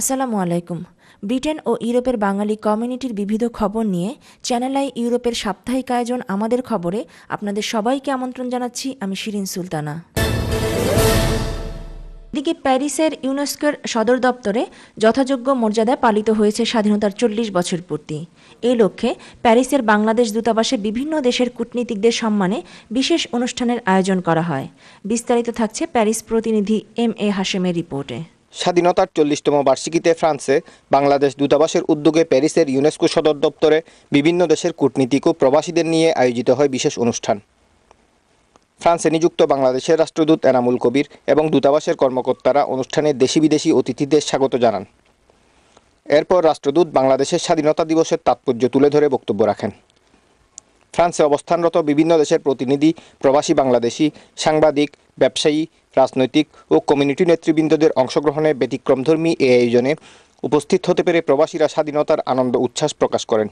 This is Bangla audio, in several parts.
আসসালামু আলাইকুম। ব্রিটেন ও ইউরোপের বাঙালি কমিউনিটির বিবিধ খবর নিয়ে চ্যানেল আই ইউরোপের সাপ্তাহিক আয়োজন আমাদের খবরে আপনাদের সবাইকে আমন্ত্রণ জানাচ্ছি। আমি শিরিন সুলতানা। এদিকে প্যারিসের ইউনেস্কোর সদর দপ্তরে যথাযোগ্য মর্যাদায় পালিত হয়েছে স্বাধীনতার 40 বছর পূর্তি। এই লক্ষ্যে প্যারিসের বাংলাদেশ দূতাবাসে বিভিন্ন দেশের কূটনীতিকদের সম্মানে বিশেষ অনুষ্ঠানের আয়োজন করা হয়। বিস্তারিত থাকছে প্যারিস প্রতিনিধি MA হাশেমের রিপোর্টে। স্বাধীনতার 40তম বার্ষিকীতে ফ্রান্সে বাংলাদেশ দূতাবাসের উদ্যোগে প্যারিসের ইউনেস্কো সদর দপ্তরে বিভিন্ন দেশের কূটনীতিক ও প্রবাসীদের নিয়ে আয়োজিত হয় বিশেষ অনুষ্ঠান। ফ্রান্সে নিযুক্ত বাংলাদেশের রাষ্ট্রদূত এনামুল কবির এবং দূতাবাসের কর্মকর্তারা অনুষ্ঠানে দেশি বিদেশি অতিথিদের স্বাগত জানান। এরপর রাষ্ট্রদূত বাংলাদেশের স্বাধীনতা দিবসের তাৎপর্য তুলে ধরে বক্তব্য রাখেন। ফ্রান্সে অবস্থানরত বিভিন্ন দেশের প্রতিনিধি, প্রবাসী বাংলাদেশি, সাংবাদিক, ব্যবসায়ী, রাজনৈতিক ও কমিউনিটি নেতৃবৃন্দদের অংশগ্রহণে ব্যতিক্রমধর্মী এই আয়োজনে উপস্থিত হতে পেরে প্রবাসীরা স্বাধীনতার আনন্দ উচ্ছ্বাস প্রকাশ করেন।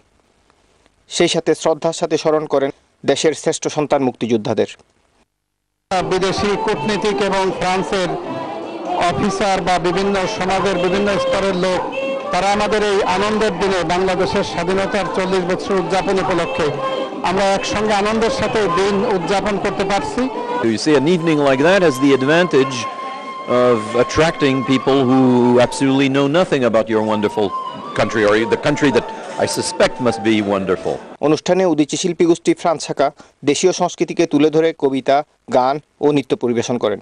সেই সাথে শ্রদ্ধার সাথে স্মরণ করেন দেশের শ্রেষ্ঠ সন্তান মুক্তিযোদ্ধাদের। বিদেশি কূটনীতিক এবং ফ্রান্সের অফিসার বা বিভিন্ন সমাজের বিভিন্ন স্তরের লোক, তারা আমাদের এই আনন্দের দিনে বাংলাদেশের স্বাধীনতার 40 বছর উদযাপন উপলক্ষে আমরা একসঙ্গে আনন্দের সাথে দিন উদযাপন করতে পারছি। You see, an evening like that has the advantage of attracting people who absolutely know nothing about your wonderful country, or the country that I suspect must be wonderful. অনুষ্ঠানে উদীচী শিল্পী গোষ্ঠী ফ্রান্স শাখা দেশীয় সংস্কৃতিকে তুলে ধরে কবিতা, গান ও নৃত্য পরিবেশন করেন।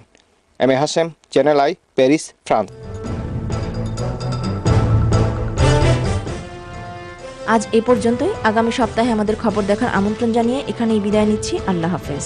MA Hashem, channel I, Paris, France. আজ এ পর্যন্তই। আগামী সপ্তাহে আমাদের খবর দেখার আমন্ত্রণ জানিয়ে এখানেই বিদায় নিচ্ছি। আল্লাহ হাফেজ।